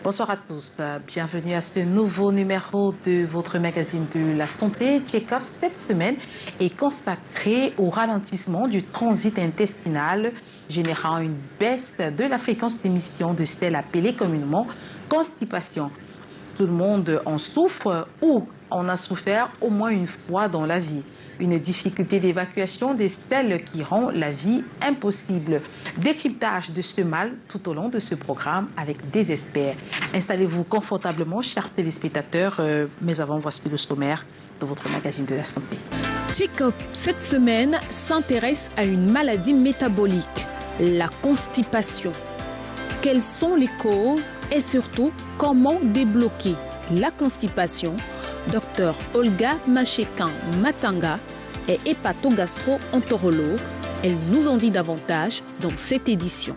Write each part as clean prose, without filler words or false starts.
Bonsoir à tous, bienvenue à ce nouveau numéro de votre magazine de la santé. Check-up cette semaine est consacré au ralentissement du transit intestinal, générant une baisse de la fréquence d'émission de celle appelée communément constipation. Tout le monde en souffre ou en a souffert au moins une fois dans la vie. Une difficulté d'évacuation des selles qui rend la vie impossible. Décryptage de ce mal tout au long de ce programme avec des experts. Installez-vous confortablement, chers téléspectateurs, mais avant, voici le sommaire de votre magazine de la santé. Check-up cette semaine s'intéresse à une maladie métabolique, la constipation. Quelles sont les causes et surtout comment débloquer la constipation? Dr Olga Machekan-Matanga est hépatogastro-entérologue. Elle nous en dit davantage dans cette édition.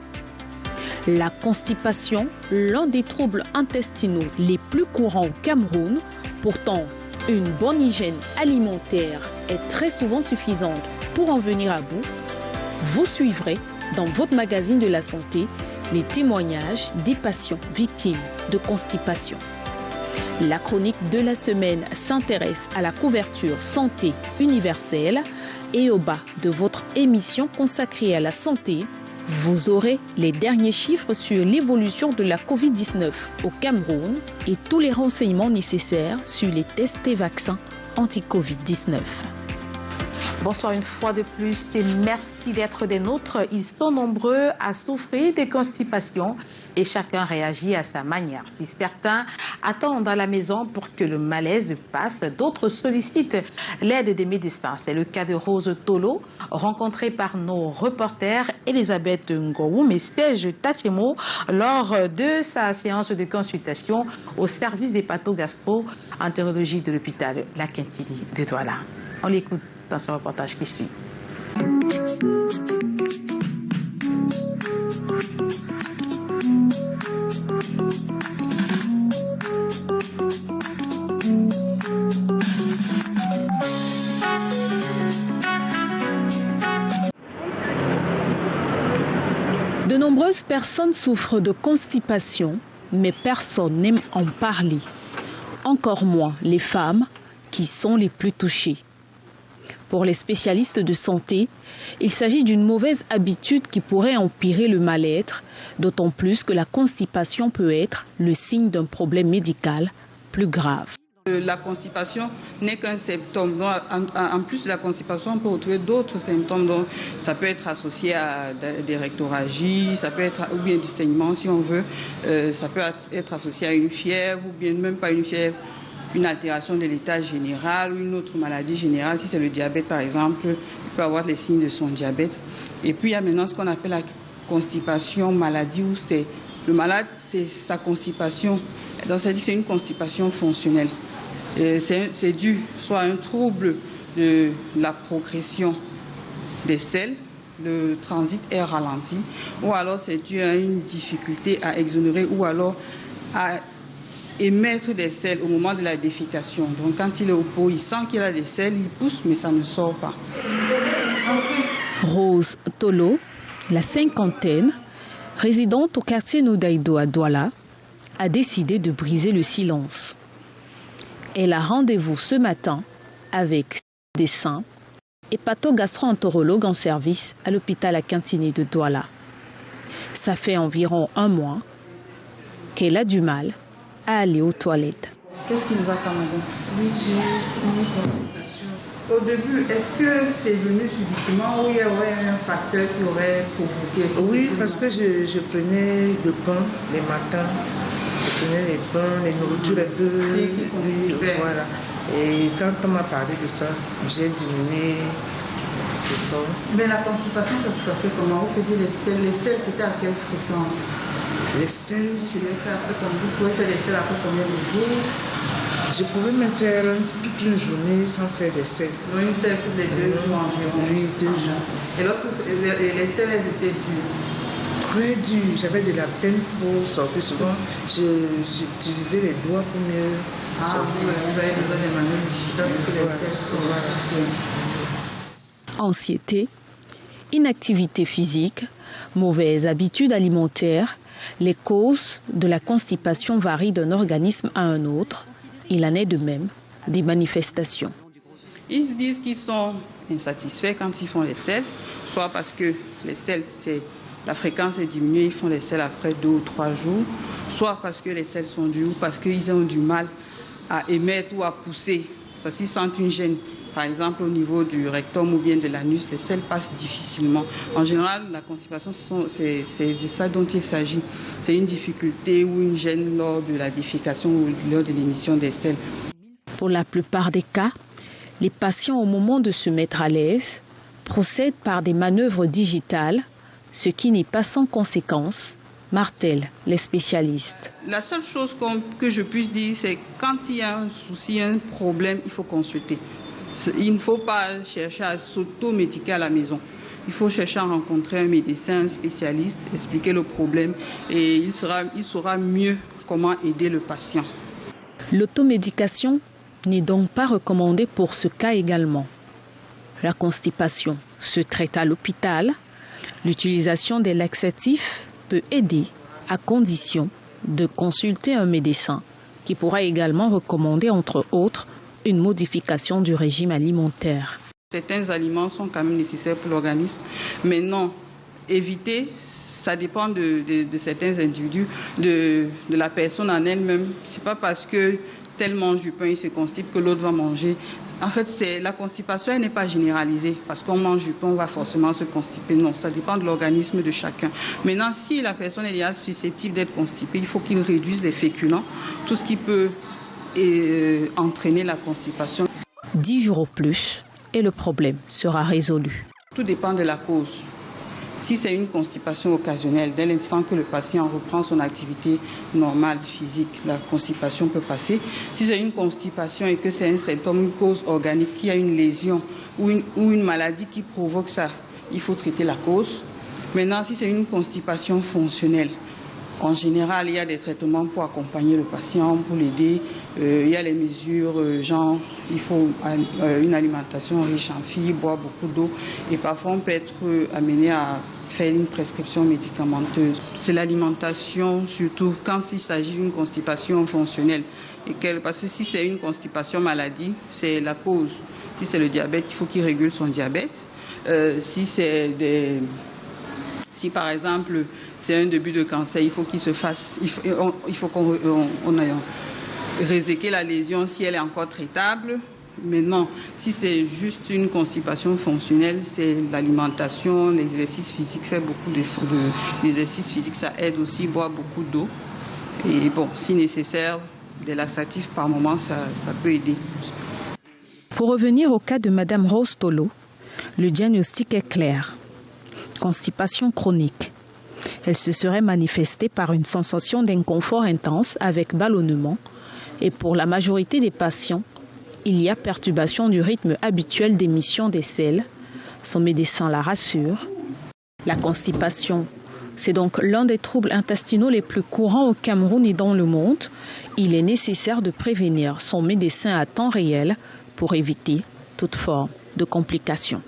La constipation, l'un des troubles intestinaux les plus courants au Cameroun. Pourtant, une bonne hygiène alimentaire est très souvent suffisante pour en venir à bout. Vous suivrez dans votre magazine de la santé les témoignages des patients victimes de constipation. La chronique de la semaine s'intéresse à la couverture santé universelle et au bas de votre émission consacrée à la santé, vous aurez les derniers chiffres sur l'évolution de la Covid-19 au Cameroun et tous les renseignements nécessaires sur les tests et vaccins anti-Covid-19. Bonsoir une fois de plus et merci d'être des nôtres. Ils sont nombreux à souffrir de constipation et chacun réagit à sa manière. Si certains attendent à la maison pour que le malaise passe, d'autres sollicitent l'aide des médecins. C'est le cas de Rose Tolo, rencontrée par nos reporters Elisabeth Ngowum et Serge Tachemo lors de sa séance de consultation au service d'hépatogastro-entérologie de l'hôpital La Quintini de Douala. On l'écoute dans ce reportage qui suit. De nombreuses personnes souffrent de constipation, mais personne n'aime en parler. Encore moins les femmes qui sont les plus touchées. Pour les spécialistes de santé, il s'agit d'une mauvaise habitude qui pourrait empirer le mal-être, d'autant plus que la constipation peut être le signe d'un problème médical plus grave. La constipation n'est qu'un symptôme. Donc, en plus de la constipation, on peut retrouver d'autres symptômes. Donc, ça peut être associé à des rectorragies, ça peut être ou bien du saignement si on veut. Ça peut être associé à une fièvre ou bien même pas une fièvre. Une altération de l'état général ou une autre maladie générale. Si c'est le diabète, par exemple, il peut avoir les signes de son diabète. Et puis, il y a maintenant ce qu'on appelle la constipation maladie, où c'est le malade, c'est sa constipation. Donc, ça dit que c'est une constipation fonctionnelle. C'est dû soit à un trouble de la progression des selles, le transit est ralenti, ou alors c'est dû à une difficulté à exonérer, ou alors à émettre des selles au moment de la défécation. Donc quand il est au pot, il sent qu'il a des selles, il pousse, mais ça ne sort pas. Rose Tolo, la cinquantaine, résidente au quartier Noudaïdo à Douala, a décidé de briser le silence. Elle a rendez-vous ce matin avec des seins, hépatogastro-entérologue en service à l'hôpital La Quintini de Douala. Ça fait environ 1 mois qu'elle a du mal à aller aux toilettes. Qu'est-ce qui ne va pas, madame? Oui, j'ai une constipation. Au début, est-ce que c'est venu subitement ou il y aurait un facteur qui aurait provoqué? Oui, parce que je prenais le pain les matins. Je prenais les pains, les nourritures un peu. Oui, voilà. Et quand on m'a parlé de ça, j'ai diminué le pain. Mais la constipation, ça se passait comment? Vous faisiez les selles, c'était à quelle fréquence? Les selles, c'est... Vous pouvez faire des selles après combien de jours? Je pouvais même faire toute une journée sans faire des selles. Donc une selle tous les 2 jours environ? Oui, 2 jours. Et lorsque les selles, elles étaient dures? Très dur. J'avais de la peine pour sortir. Souvent, j'utilisais les doigts pour mieux sortir. Vous avez besoin de manuels digitaux. Anxiété, inactivité physique, mauvaise habitude alimentaire, Les causes de la constipation varient d'un organisme à un autre. Il en est de même des manifestations. Ils se disent qu'ils sont insatisfaits quand ils font les selles, soit parce que les selles, la fréquence est diminuée, ils font les selles après 2 ou 3 jours, soit parce que les selles sont dures ou parce qu'ils ont du mal à émettre ou à pousser. Parce qu'ils sentent une gêne, par exemple au niveau du rectum ou bien de l'anus, les selles passent difficilement. En général, la constipation, c'est de ça dont il s'agit. C'est une difficulté ou une gêne lors de la défécation ou lors de l'émission des selles. Pour la plupart des cas, les patients, au moment de se mettre à l'aise, procèdent par des manœuvres digitales, ce qui n'est pas sans conséquence, martèlent les spécialistes. La seule chose que je puisse dire, c'est que quand il y a un souci, un problème, il faut consulter. Il ne faut pas chercher à s'automédiquer à la maison. Il faut chercher à rencontrer un médecin, un spécialiste, expliquer le problème et il saura mieux comment aider le patient. L'automédication n'est donc pas recommandée pour ce cas également. La constipation se traite à l'hôpital. L'utilisation des laxatifs peut aider à condition de consulter un médecin qui pourra également recommander, entre autres, une modification du régime alimentaire. Certains aliments sont quand même nécessaires pour l'organisme, mais non, éviter, ça dépend de certains individus, de la personne en elle-même. C'est pas parce que tel mange du pain, il se constipe que l'autre va manger. En fait, la constipation, elle n'est pas généralisée. Parce qu'on mange du pain, on va forcément se constiper. Non, ça dépend de l'organisme de chacun. Maintenant, si la personne est déjà susceptible d'être constipée, il faut qu'il réduise les féculents, tout ce qui peut entraîner la constipation. 10 jours au plus et le problème sera résolu. Tout dépend de la cause. Si c'est une constipation occasionnelle, dès l'instant que le patient reprend son activité normale physique, la constipation peut passer. Si c'est une constipation et que c'est un symptôme, une cause organique, qu'il y a une lésion ou une maladie qui provoque ça, il faut traiter la cause. Maintenant, si c'est une constipation fonctionnelle, en général, il y a des traitements pour accompagner le patient, pour l'aider. Il y a les mesures, genre, il faut une alimentation riche en fibres, boire beaucoup d'eau. Et parfois, on peut être amené à faire une prescription médicamenteuse. C'est l'alimentation, surtout quand il s'agit d'une constipation fonctionnelle. Parce que si c'est une constipation maladie, c'est la cause. Si c'est le diabète, il faut qu'il régule son diabète. Si par exemple c'est un début de cancer, il faut qu'il se fasse, il faut qu'on réséquer la lésion si elle est encore traitable. Mais non, si c'est juste une constipation fonctionnelle, c'est l'alimentation, les exercices physiques, faire beaucoup d'exercices physiques, ça aide aussi, boire beaucoup d'eau. Et bon, si nécessaire, des laxatifs par moment, ça peut aider. Pour revenir au cas de Madame Rose Tolo, le diagnostic est clair. Constipation chronique. Elle se serait manifestée par une sensation d'inconfort intense avec ballonnement et pour la majorité des patients, il y a perturbation du rythme habituel d'émission des selles. Son médecin la rassure. La constipation, c'est donc l'un des troubles intestinaux les plus courants au Cameroun et dans le monde. Il est nécessaire de prévenir son médecin à temps réel pour éviter toute forme de complications.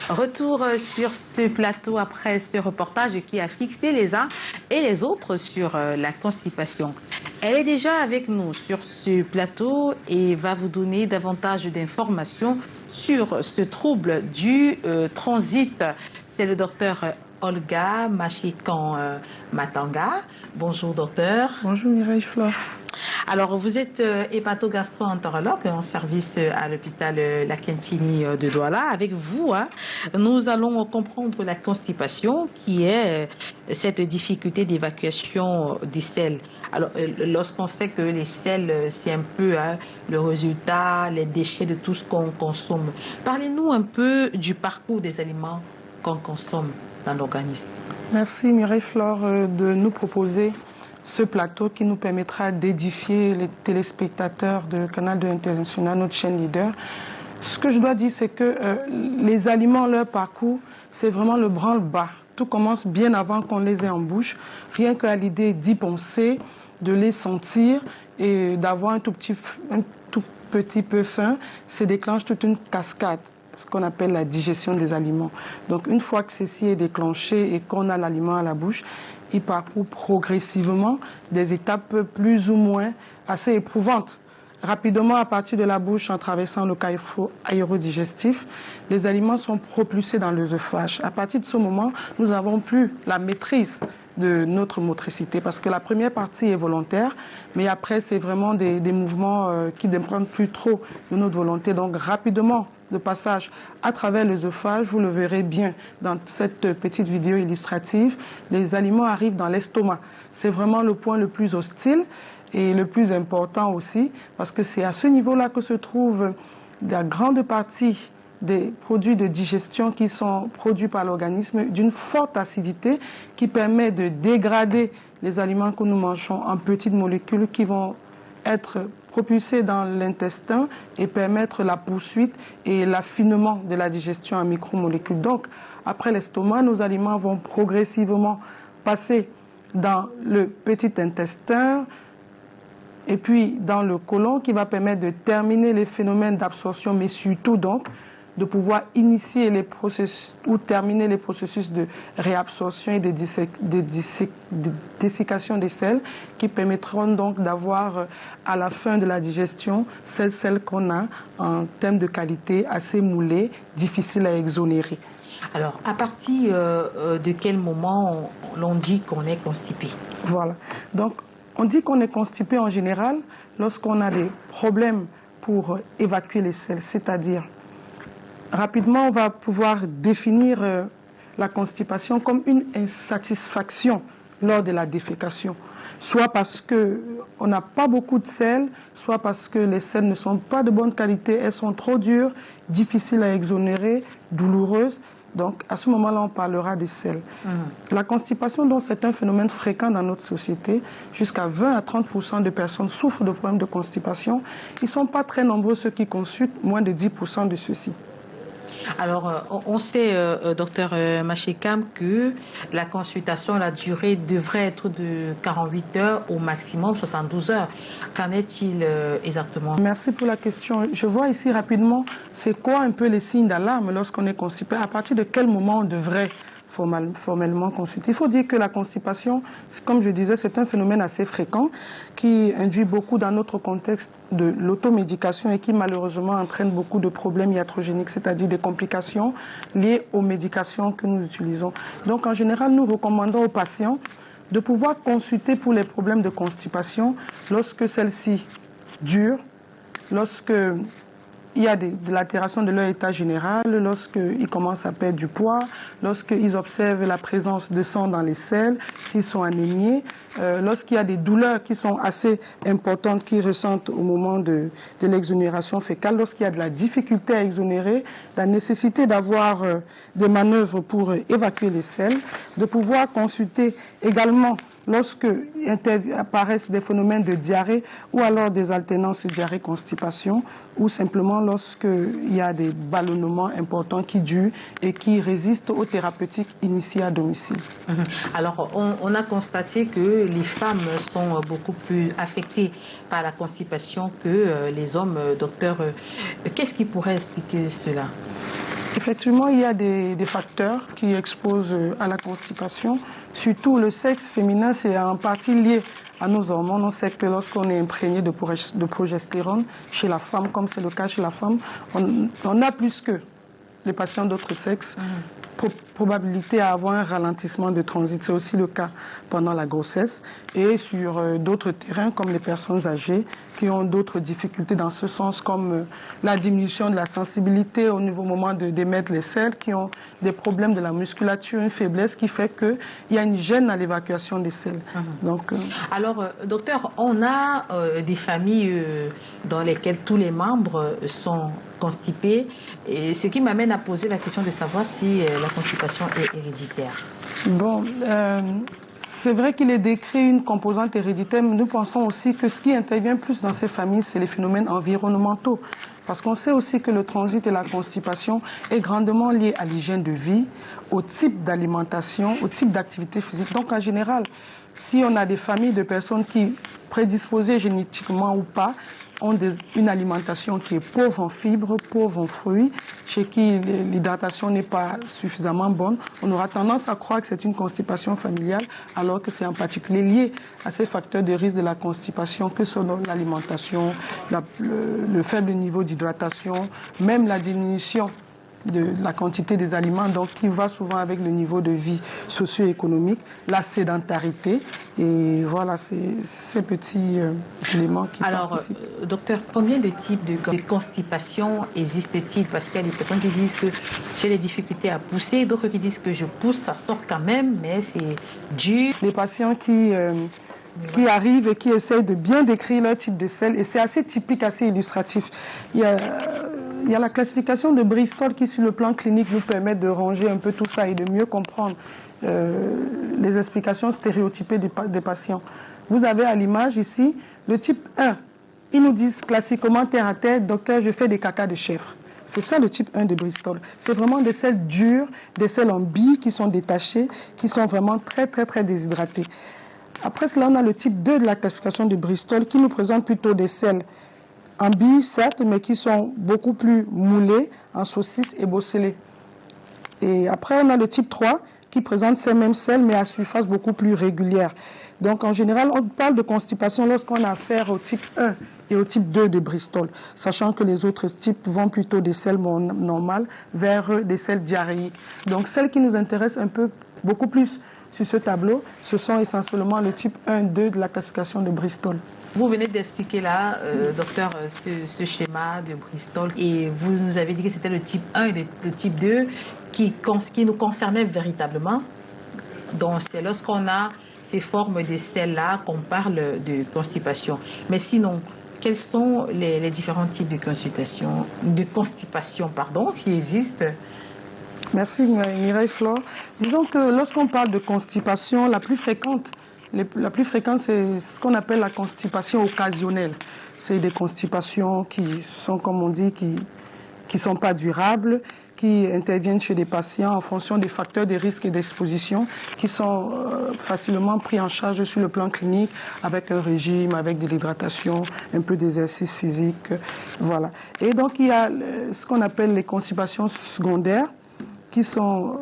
Retour sur ce plateau après ce reportage qui a fixé les uns et les autres sur la constipation. Elle est déjà avec nous sur ce plateau et va vous donner davantage d'informations sur ce trouble du transit. C'est le docteur Olga Machikan Matanga. Bonjour docteur. Bonjour Mireille Flore. Alors, vous êtes hépatogastro-entérologue en service à l'hôpital La Quintini de Douala. Avec vous, nous allons comprendre la constipation qui est cette difficulté d'évacuation des selles. Alors, lorsqu'on sait que les selles, c'est un peu le résultat, les déchets de tout ce qu'on consomme. Parlez-nous un peu du parcours des aliments qu'on consomme dans l'organisme. Merci Mireille Flore de nous proposer ce plateau qui nous permettra d'édifier les téléspectateurs de Canal 2 International, notre chaîne leader. Ce que je dois dire, c'est que les aliments, leur parcours, c'est vraiment le branle-bas tout commence bien avant qu'on les ait en bouche. Rien qu'à l'idée d'y penser, de les sentir et d'avoir un tout petit peu faim, ça déclenche toute une cascade, ce qu'on appelle la digestion des aliments. Donc une fois que ceci est déclenché et qu'on a l'aliment à la bouche, il parcourt progressivement des étapes plus ou moins assez éprouvantes. Rapidement, à partir de la bouche, en traversant le canal aérodigestif, les aliments sont propulsés dans l'œsophage. À partir de ce moment, nous n'avons plus la maîtrise de notre motricité parce que la première partie est volontaire, mais après, c'est vraiment des mouvements qui ne dépendent plus trop de notre volonté. Donc, rapidement, le passage à travers l'œsophage, vous le verrez bien dans cette petite vidéo illustrative, les aliments arrivent dans l'estomac. C'est vraiment le point le plus hostile et le plus important aussi, parce que c'est à ce niveau-là que se trouve la grande partie des produits de digestion qui sont produits par l'organisme d'une forte acidité qui permet de dégrader les aliments que nous mangeons en petites molécules qui vont être propulsés dans l'intestin et permettre la poursuite et l'affinement de la digestion en micromolécules. Donc, après l'estomac, nos aliments vont progressivement passer dans le petit intestin, et puis dans le côlon qui va permettre de terminer les phénomènes d'absorption, mais surtout donc de pouvoir initier les processus ou terminer les processus de réabsorption et de dessiccation des sels qui permettront donc d'avoir à la fin de la digestion ces sels qu'on a en termes de qualité assez moulés, difficiles à exonérer. Alors, à partir de quel moment l'on dit qu'on est constipé? Voilà. Donc, on dit qu'on est constipé en général lorsqu'on a des problèmes pour évacuer les sels, c'est-à-dire, rapidement, on va pouvoir définir la constipation comme une insatisfaction lors de la défécation, soit parce qu'on n'a pas beaucoup de sels, soit parce que les sels ne sont pas de bonne qualité, elles sont trop dures, difficiles à exonérer, douloureuses. Donc, à ce moment-là, on parlera des sels. La constipation, donc, c'est un phénomène fréquent dans notre société. Jusqu'à 20 à 30% de personnes souffrent de problèmes de constipation. Ils ne sont pas très nombreux ceux qui consultent, moins de 10% de ceux-ci. Alors, on sait, docteur Machekam, que la consultation, la durée devrait être de 48 heures au maximum 72 heures. Qu'en est-il exactement? Merci pour la question. Je vois ici rapidement, c'est quoi un peu les signes d'alarme lorsqu'on est constipé? À partir de quel moment on devrait formellement consulter? Il faut dire que la constipation, comme je disais, c'est un phénomène assez fréquent qui induit beaucoup dans notre contexte de l'automédication et qui malheureusement entraîne beaucoup de problèmes iatrogéniques, c'est-à-dire des complications liées aux médications que nous utilisons. Donc en général, nous recommandons aux patients de pouvoir consulter pour les problèmes de constipation lorsque celle-ci dure, lorsque il y a de l'altération de leur état général, lorsqu'ils commencent à perdre du poids, lorsqu'ils observent la présence de sang dans les selles, s'ils sont anémiés, lorsqu'il y a des douleurs qui sont assez importantes qu'ils ressentent au moment de l'exonération fécale, lorsqu'il y a de la difficulté à exonérer, la nécessité d'avoir des manœuvres pour évacuer les selles, de pouvoir consulter également lorsque apparaissent des phénomènes de diarrhée ou alors des alternances diarrhée-constipation ou simplement lorsqu'il y a des ballonnements importants qui durent et qui résistent aux thérapeutiques initiées à domicile. Alors, on a constaté que les femmes sont beaucoup plus affectées par la constipation que les hommes. Docteur, qu'est-ce qui pourrait expliquer cela? Effectivement, il y a des facteurs qui exposent à la constipation. Surtout le sexe féminin, c'est en partie lié à nos hormones. On sait que lorsqu'on est imprégné de progestérone chez la femme, comme c'est le cas chez la femme, on a plus que les patients d'autres sexes. Probabilité à avoir un ralentissement de transit. C'est aussi le cas pendant la grossesse et sur d'autres terrains comme les personnes âgées qui ont d'autres difficultés dans ce sens comme la diminution de la sensibilité au moment d'émettre les selles, qui ont des problèmes de la musculature, une faiblesse qui fait qu'il y a une gêne à l'évacuation des selles. Donc, alors, docteur, on a des familles dans lesquelles tous les membres sont constipés, et ce qui m'amène à poser la question de savoir si la constipation est héréditaire. Bon, c'est vrai qu'il est décrit une composante héréditaire, mais nous pensons aussi que ce qui intervient plus dans ces familles, c'est les phénomènes environnementaux. Parce qu'on sait aussi que le transit et la constipation est grandement lié à l'hygiène de vie, au type d'alimentation, au type d'activité physique. Donc en général, si on a des familles de personnes qui, prédisposées génétiquement ou pas, ont une alimentation qui est pauvre en fibres, pauvre en fruits, chez qui l'hydratation n'est pas suffisamment bonne, on aura tendance à croire que c'est une constipation familiale, alors que c'est en particulier lié à ces facteurs de risque de la constipation que sont l'alimentation, le faible niveau d'hydratation, même la diminution de la quantité des aliments, donc qui va souvent avec le niveau de vie socio-économique, la sédentarité, et voilà, ces petits éléments qui participent. Alors, docteur, combien de types de constipation existent-ils? Parce qu'il y a des personnes qui disent que j'ai des difficultés à pousser, d'autres qui disent que je pousse, ça sort quand même, mais c'est dur. Les patients qui arrivent et qui essayent de bien décrire leur type de selle, et c'est assez typique, assez illustratif. Il y a la classification de Bristol qui, sur le plan clinique, nous permet de ranger un peu tout ça et de mieux comprendre les explications stéréotypées des patients. Vous avez à l'image ici le type 1. Ils nous disent classiquement terre à terre, docteur, je fais des cacas de chèvre. C'est ça le type 1 de Bristol. C'est vraiment des selles dures, des selles en billes qui sont détachées, qui sont vraiment très, très, très déshydratées. Après cela, on a le type 2 de la classification de Bristol qui nous présente plutôt des selles en billes, certes, mais qui sont beaucoup plus moulées, en saucisses et bosselées. Et après, on a le type 3 qui présente ces mêmes selles, mais à surface beaucoup plus régulière. Donc, en général, on parle de constipation lorsqu'on a affaire au type 1 et au type 2 de Bristol, sachant que les autres types vont plutôt des selles normales vers des selles diarrhéiques. Donc, celles qui nous intéressent beaucoup plus sur ce tableau, ce sont essentiellement le type 1-2 de la classification de Bristol. Vous venez d'expliquer là, docteur, ce schéma de Bristol, et vous nous avez dit que c'était le type 1 et le type 2 qui nous concernait véritablement. Donc c'est lorsqu'on a ces formes de selles-là qu'on parle de constipation. Mais sinon, quels sont les différents types de constipation qui existent? Merci Mireille Flore. Disons que lorsqu'on parle de constipation, la plus fréquente, c'est ce qu'on appelle la constipation occasionnelle. C'est des constipations qui sont, comme on dit, qui sont pas durables, qui interviennent chez des patients en fonction des facteurs de risque et d'exposition, qui sont facilement pris en charge sur le plan clinique avec un régime, avec de l'hydratation, un peu d'exercice physique, voilà. Et donc il y a ce qu'on appelle les constipations secondaires, qui sont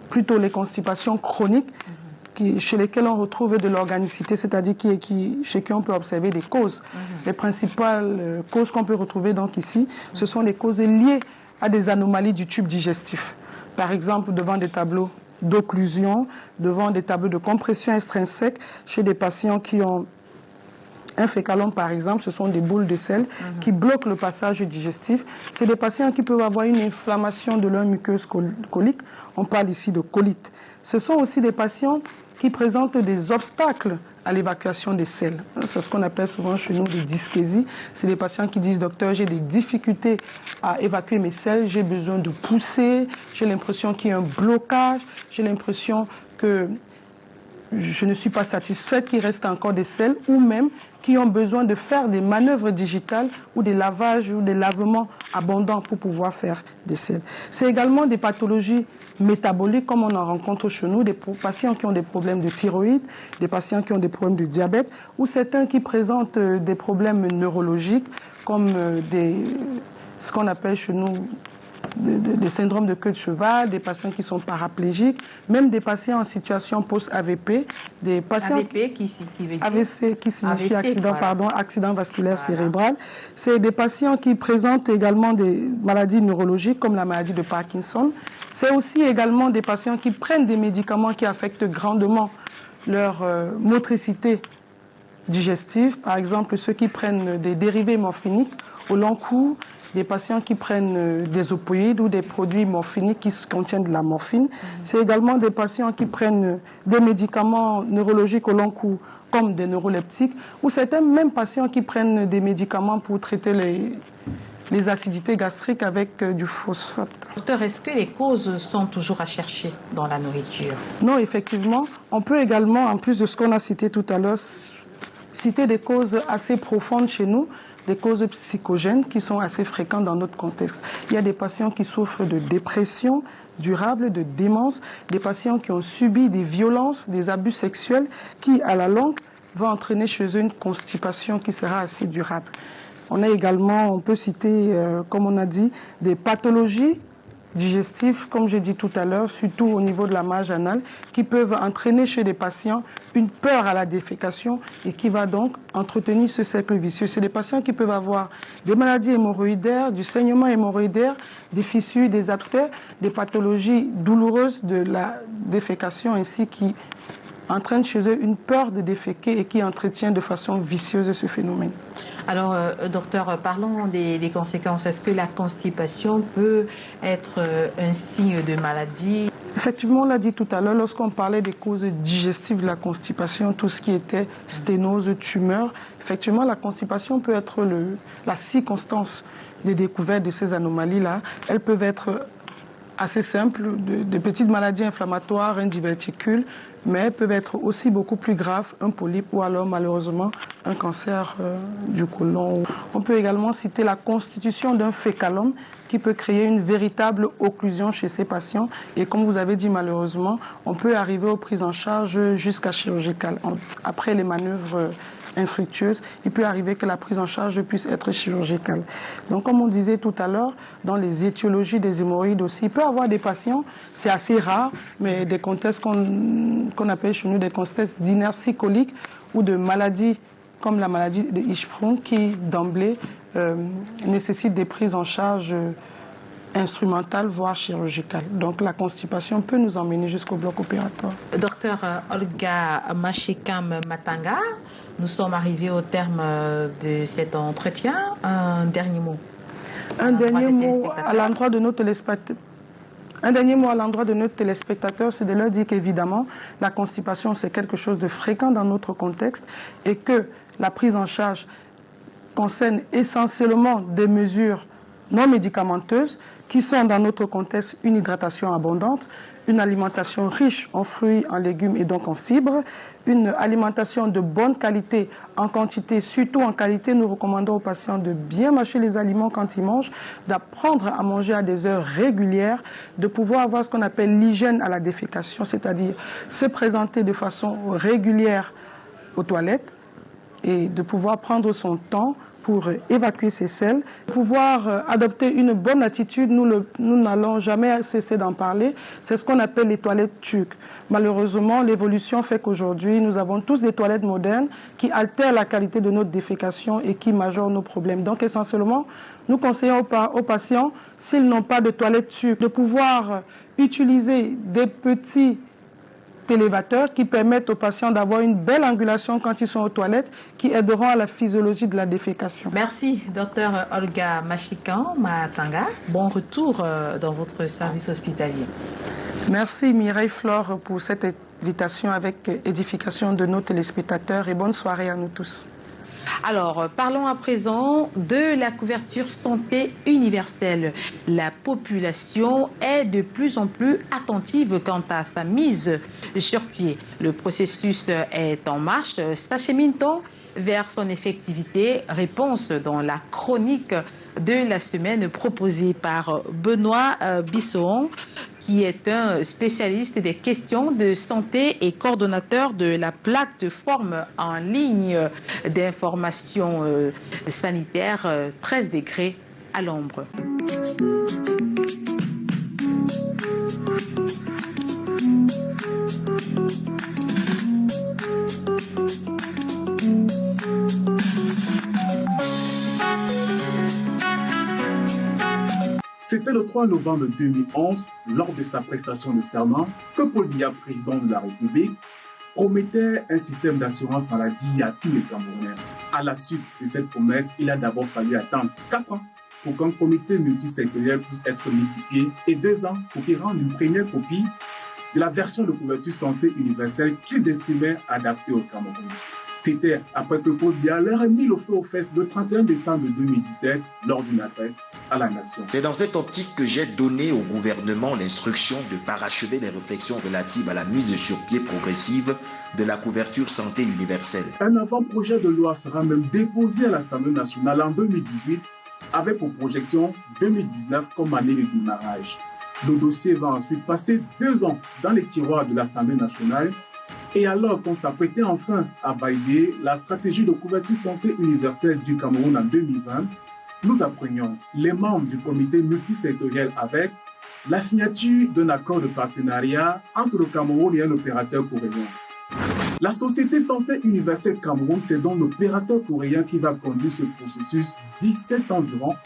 plutôt les constipations chroniques, chez lesquelles on retrouve de l'organicité, c'est-à-dire chez qui on peut observer des causes. Les principales causes qu'on peut retrouver donc ici, ce sont les causes liées à des anomalies du tube digestif. Par exemple, devant des tableaux d'occlusion, devant des tableaux de compression extrinsèque, chez des patients qui ont un fécalome, par exemple, ce sont des boules de sel qui bloquent le passage digestif. C'est des patients qui peuvent avoir une inflammation de leur muqueuse colique. On parle ici de colite. Ce sont aussi des patients qui présentent des obstacles à l'évacuation des selles. C'est ce qu'on appelle souvent chez nous des dyschésies. C'est des patients qui disent, docteur, j'ai des difficultés à évacuer mes selles, j'ai besoin de pousser, j'ai l'impression qu'il y a un blocage, j'ai l'impression que je ne suis pas satisfaite, qu'il reste encore des selles, ou même qui ont besoin de faire des manœuvres digitales ou des lavages ou des lavements abondants pour pouvoir faire des selles. C'est également des pathologies métaboliques comme on en rencontre chez nous, des patients qui ont des problèmes de thyroïde, des patients qui ont des problèmes de diabète, ou certains qui présentent des problèmes neurologiques comme ce qu'on appelle chez nous des syndromes de queue de cheval, des patients qui sont paraplégiques, même des patients en situation post-AVP, des patients AVP qui veut dire AVC qui signifie AVC, accident vasculaire cérébral. C'est des patients qui présentent également des maladies neurologiques comme la maladie de Parkinson. C'est aussi également des patients qui prennent des médicaments qui affectent grandement leur motricité digestive. Par exemple, ceux qui prennent des dérivés morphiniques au long cours, des patients qui prennent des opioïdes ou des produits morphiniques qui contiennent de la morphine. C'est également des patients qui prennent des médicaments neurologiques au long cours, comme des neuroleptiques, ou certains même patients qui prennent des médicaments pour traiter les acidités gastriques avec du phosphate. Docteur, est-ce que les causes sont toujours à chercher dans la nourriture? Non, effectivement. On peut également, en plus de ce qu'on a cité tout à l'heure, citer des causes assez profondes chez nous, des causes psychogènes qui sont assez fréquentes dans notre contexte. Il y a des patients qui souffrent de dépression durable, de démence, des patients qui ont subi des violences, des abus sexuels qui, à la longue, vont entraîner chez eux une constipation qui sera assez durable. On a également, on peut citer, comme on a dit, des pathologies digestives, comme j'ai dit tout à l'heure, surtout au niveau de la marge anale, qui peuvent entraîner chez des patients une peur à la défécation et qui va donc entretenir ce cercle vicieux. C'est des patients qui peuvent avoir des maladies hémorroïdaires, du saignement hémorroïdaire, des fissures, des abcès, des pathologies douloureuses de la défécation ainsi qui entraîne chez eux une peur de déféquer et qui entretient de façon vicieuse ce phénomène. Alors, docteur, parlons des conséquences. Est-ce que la constipation peut être un signe de maladie? Effectivement, on l'a dit tout à l'heure, lorsqu'on parlait des causes digestives de la constipation, tout ce qui était sténose, tumeur, effectivement, la constipation peut être la circonstance des découvertes de ces anomalies-là. Elles peuvent être assez simples, de petites maladies inflammatoires, un diverticule, mais peuvent être aussi beaucoup plus graves, un polype ou alors malheureusement un cancer du côlon. On peut également citer la constitution d'un fécalome qui peut créer une véritable occlusion chez ces patients. Et comme vous avez dit, malheureusement, on peut arriver aux prises en charge jusqu'à chirurgicales. Après les manœuvres infructueuses, il peut arriver que la prise en charge puisse être chirurgicale. Donc, comme on disait tout à l'heure, dans les étiologies des hémorroïdes aussi, il peut y avoir des patients, c'est assez rare, mais des contextes qu'on appelle chez nous des contextes d'inertie colique ou de maladies comme la maladie de Hirschsprung qui, d'emblée, nécessitent des prises en charge instrumentale, voire chirurgicale. Donc la constipation peut nous emmener jusqu'au bloc opératoire. Docteur Olga Mashekam Matanga, nous sommes arrivés au terme de cet entretien. Un dernier mot. Un dernier mot à l'endroit de nos téléspectateurs. Un dernier mot à l'endroit de nos téléspectateurs, c'est de leur dire qu'évidemment, la constipation, c'est quelque chose de fréquent dans notre contexte et que la prise en charge concerne essentiellement des mesures non médicamenteuses qui sont dans notre contexte une hydratation abondante, une alimentation riche en fruits, en légumes et donc en fibres, une alimentation de bonne qualité, en quantité, surtout en qualité. Nous recommandons aux patients de bien mâcher les aliments quand ils mangent, d'apprendre à manger à des heures régulières, de pouvoir avoir ce qu'on appelle l'hygiène à la défécation, c'est-à-dire se présenter de façon régulière aux toilettes et de pouvoir prendre son temps pour évacuer ces selles, pouvoir adopter une bonne attitude. Nous n'allons jamais cesser d'en parler. C'est ce qu'on appelle les toilettes turques. Malheureusement, l'évolution fait qu'aujourd'hui, nous avons tous des toilettes modernes qui altèrent la qualité de notre défécation et qui majorent nos problèmes. Donc, essentiellement, nous conseillons aux patients, s'ils n'ont pas de toilettes turques, de pouvoir utiliser des petits élévateurs qui permettent aux patients d'avoir une belle angulation quand ils sont aux toilettes, qui aideront à la physiologie de la défécation. Merci, docteur Olga Mashekam Matanga. Bon retour dans votre service hospitalier. Merci Mireille Flore pour cette invitation avec édification de nos téléspectateurs et bonne soirée à nous tous. Alors, parlons à présent de la couverture santé universelle. La population est de plus en plus attentive quant à sa mise sur pied. Le processus est en marche. S'achemine-t-on vers son effectivité? Réponse dans la chronique de la semaine proposée par Benoît Bisson, qui est un spécialiste des questions de santé et coordonnateur de la plateforme en ligne d'information sanitaire 13 degrés à l'ombre. C'était le 3 novembre 2011, lors de sa prestation de serment, que Paul Biya, président de la République, promettait un système d'assurance maladie à tous les Camerounais. À la suite de cette promesse, il a d'abord fallu attendre 4 ans pour qu'un comité multisectoriel puisse être mis sur pied et 2 ans pour qu'il rende une première copie de la version de couverture santé universelle qu'ils estimaient adaptée au Cameroun. C'était après que Paul Biya leur a mis le feu aux fesses le 31 décembre 2017 lors d'une adresse à la nation. C'est dans cette optique que j'ai donné au gouvernement l'instruction de parachever les réflexions relatives à la mise sur pied progressive de la couverture santé universelle. Un avant-projet de loi sera même déposé à l'Assemblée nationale en 2018 avec pour projection 2019 comme année de démarrage. Le dossier va ensuite passer 2 ans dans les tiroirs de l'Assemblée nationale. Et alors qu'on s'apprêtait enfin à valider la stratégie de couverture santé universelle du Cameroun en 2020, nous apprenions les membres du comité multisectoriel avec la signature d'un accord de partenariat entre le Cameroun et un opérateur coréen. La Société Santé Universelle Cameroun, c'est donc l'opérateur coréen qui va conduire ce processus 17 ans durant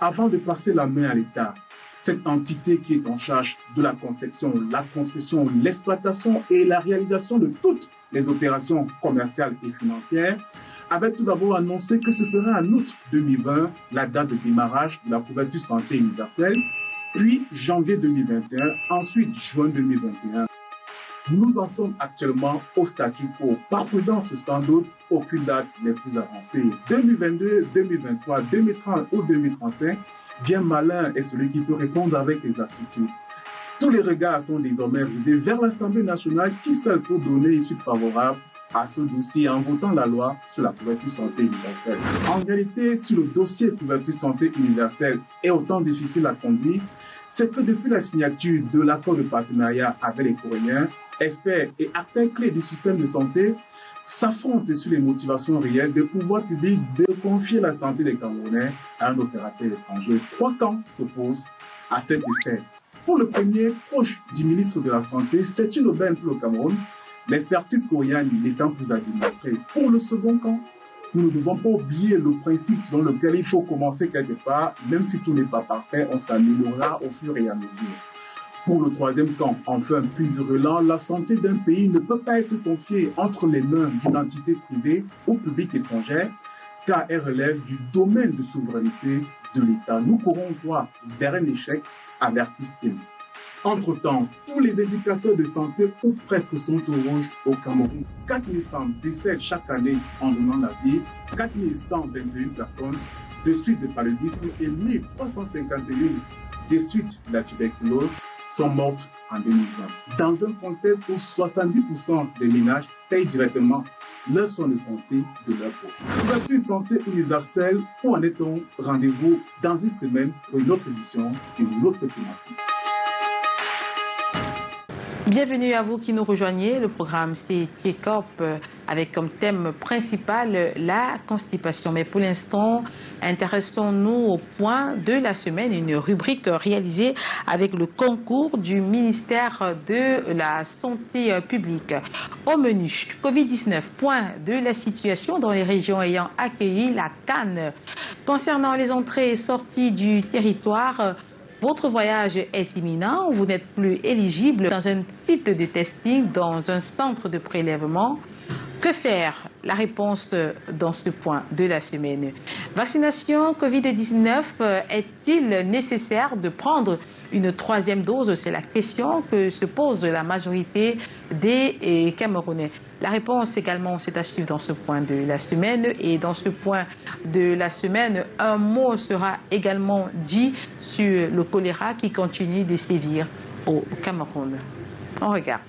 avant de passer la main à l'État. Cette entité qui est en charge de la conception, la construction, l'exploitation et la réalisation de toutes les opérations commerciales et financières avait tout d'abord annoncé que ce serait en août 2020 la date de démarrage de la couverture santé universelle, puis janvier 2021, ensuite juin 2021. Nous en sommes actuellement au statu quo. Par prudence, sans doute, aucune date n'est plus avancée. 2022, 2023, 2030 ou 2035, bien malin est celui qui peut répondre avec exactitude. Tous les regards sont désormais rivés vers l'Assemblée nationale qui seule peut donner une suite favorable à ce dossier en votant la loi sur la couverture santé universelle. En réalité, si le dossier couverture santé universelle est autant difficile à conduire, c'est que depuis la signature de l'accord de partenariat avec les Coréens, experts et acteurs clés du système de santé s'affrontent sur les motivations réelles des pouvoirs publics de confier la santé des Camerounais à un opérateur étranger. 3 camps s'opposent à cet effet. Pour le premier, proche du ministre de la Santé, c'est une aubaine pour le Cameroun, l'expertise coréenne n'étant plus à démontrer. Pour le second camp, nous ne devons pas oublier le principe selon lequel il faut commencer quelque part, même si tout n'est pas parfait, on s'améliorera au fur et à mesure. Pour le troisième camp, enfin plus virulent, la santé d'un pays ne peut pas être confiée entre les mains d'une entité privée ou publique étrangère, car elle relève du domaine de souveraineté de l'État. Nous courons droit vers un échec, avertissent-ils. Entre-temps, tous les indicateurs de santé ou presque sont au rouge au Cameroun. 4 000 femmes décèdent chaque année en donnant la vie, 4 121 personnes de suite de paludisme et 1 351 des suites de la tuberculose sont mortes en 2020. Dans un contexte où 70% des ménages payent directement leurs soins de santé de leur poche. Couverture santé universelle, où en est-on? Rendez-vous dans une semaine pour une autre édition et une autre thématique. Bienvenue à vous qui nous rejoignez. Le programme c'est TIECOP avec comme thème principal la constipation. Mais pour l'instant, intéressons-nous au point de la semaine, une rubrique réalisée avec le concours du ministère de la Santé publique. Au menu, Covid-19, point de la situation dans les régions ayant accueilli la CAN. Concernant les entrées et sorties du territoire, votre voyage est imminent, vous n'êtes plus éligible dans un site de testing, dans un centre de prélèvement. Que faire? La réponse dans ce point de la semaine. Vaccination Covid-19, est-il nécessaire de prendre une 3e dose? C'est la question que se pose la majorité des Camerounais. La réponse également, c'est à suivre dans ce point de la semaine. Et dans ce point de la semaine, un mot sera également dit sur le choléra qui continue de sévir au Cameroun. On regarde.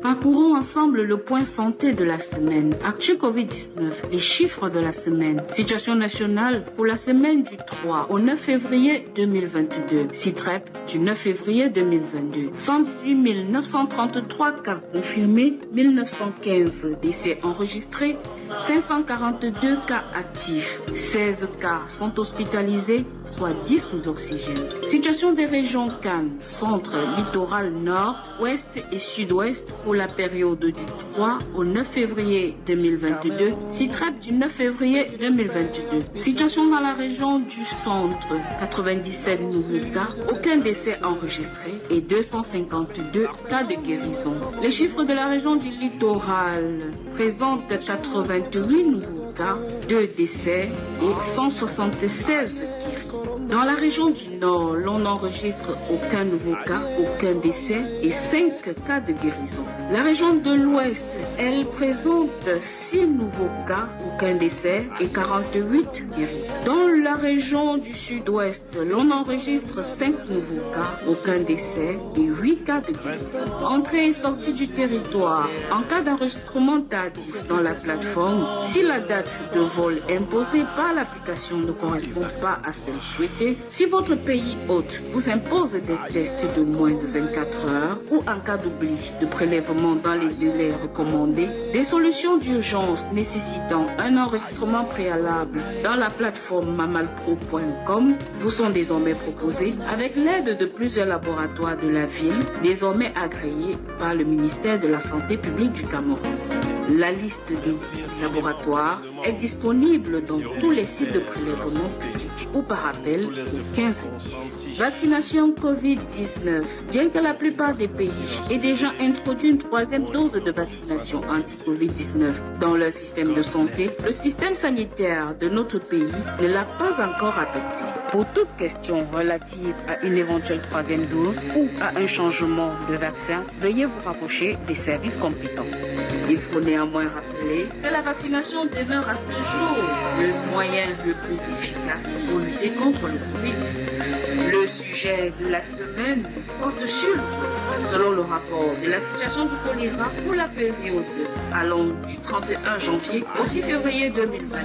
Parcourons ensemble le point santé de la semaine. Actu Covid-19, les chiffres de la semaine. Situation nationale pour la semaine du 3 au 9 février 2022. CITREP du 9 février 2022. 118 933 cas confirmés, 1915 décès enregistrés, 542 cas actifs. 16 cas sont hospitalisés, soit 10 sous oxygène. Situation des régions Cannes, centre, littoral nord, ouest et sud-ouest pour la période du 3 au 9 février 2022, CITREP du 9 février 2022. Situation dans la région du centre, 97 nouveaux cas, aucun décès enregistré et 252 cas de guérison. Les chiffres de la région du littoral présentent 88 nouveaux cas, 2 décès et 176 guéris. Dans la région du Nord, l'on n'enregistre aucun nouveau cas, aucun décès et 5 cas de guérison. La région de l'Ouest, elle présente 6 nouveaux cas, aucun décès et 48 guéris. Dans la région du Sud-Ouest, l'on enregistre 5 nouveaux cas, aucun décès et 8 cas de guérison. Entrée et sortie du territoire. En cas d'enregistrement tardif dans la plateforme, si la date de vol imposée par l'application ne correspond pas à celle souhaitée, si votre pays hôte vous impose des tests de moins de 24 heures ou en cas d'oubli de prélèvement dans les délais recommandés, des solutions d'urgence nécessitant un enregistrement préalable dans la plateforme mamalpro.com vous sont désormais proposées avec l'aide de plusieurs laboratoires de la ville, désormais agréés par le ministère de la Santé publique du Cameroun. La liste des laboratoires est disponible dans tous les sites de prélèvement public ou par appel au 1510. Vaccination Covid-19. Bien que la plupart des pays aient déjà introduit une 3e dose de vaccination anti-Covid-19 dans leur système de santé, le système sanitaire de notre pays ne l'a pas encore adopté. Pour toute question relative à une éventuelle 3e dose ou à un changement de vaccin, veuillez vous rapprocher des services compétents. Il faut néanmoins rappeler que la vaccination demeure à ce jour le moyen le plus efficace pour lutter contre le Covid-19. Le sujet de la semaine porte sur le choléra. Selon le rapport de la situation du choléra pour la période allant du 31 janvier au 6 février 2022,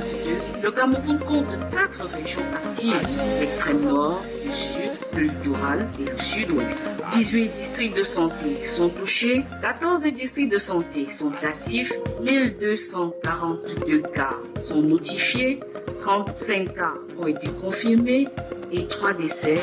le Cameroun compte 4 régions actives, l'extrême nord, le sud, le littoral et le sud-ouest. 18 districts de santé sont touchés, 14 districts de santé sont actifs, 1242 cas sont notifiés, 35 cas ont été confirmés et 3 décès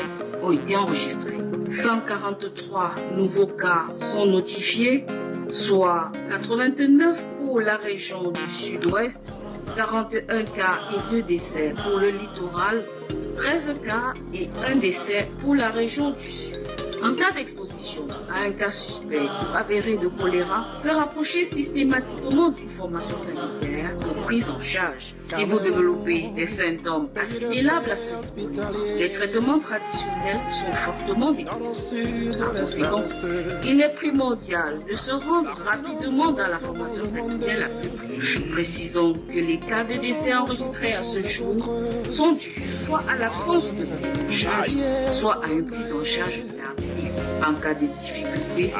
ont été enregistrés. 143 nouveaux cas sont notifiés, soit 89 pour la région du sud-ouest, 41 cas et 2 décès pour le littoral, 13 cas et 1 décès pour la région du sud. En cas d'exposition à un cas suspect ou avéré de choléra, se rapprocher systématiquement d'une formation sanitaire pour prise en charge. Si vous développez des symptômes assimilables à ceux les traitements traditionnels sont fortement déconseillés. Par conséquent, il est primordial de se rendre rapidement dans la formation sanitaire la plus proche. Précisons que les cas de décès enregistrés à ce jour sont dus soit à l'absence de prise en charge, soit à une prise en charge tardive. En cas de difficulté,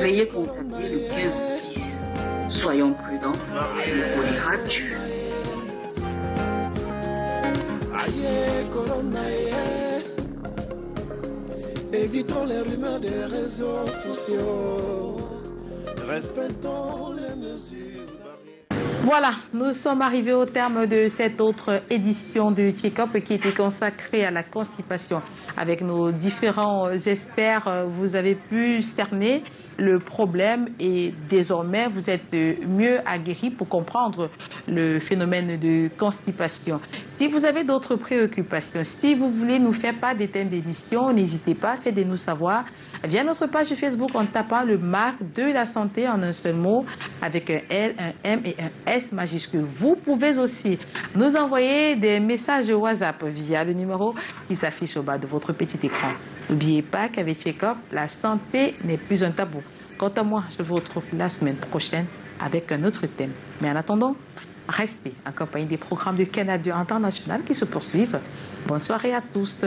veuillez contacter le 1510. Soyons prudents, le choléra tue. Évitons les rumeurs des réseaux sociaux. Respectons les mesures. Voilà, nous sommes arrivés au terme de cette autre édition de Check-up qui était consacrée à la constipation. Avec nos différents experts, vous avez pu cerner le problème et désormais vous êtes mieux aguerris pour comprendre le phénomène de constipation. Si vous avez d'autres préoccupations, si vous voulez nous faire part des thèmes d'émission, n'hésitez pas, faites-nous savoir via notre page Facebook en tapant le marque de la santé en un seul mot avec un L, un M et un S majuscule. Vous pouvez aussi nous envoyer des messages WhatsApp via le numéro qui s'affiche au bas de votre petit écran. N'oubliez pas qu'avec Check-up, la santé n'est plus un tabou. Quant à moi, je vous retrouve la semaine prochaine avec un autre thème. Mais en attendant, restez en compagnie des programmes de Canada International qui se poursuivent. Bonne soirée à tous.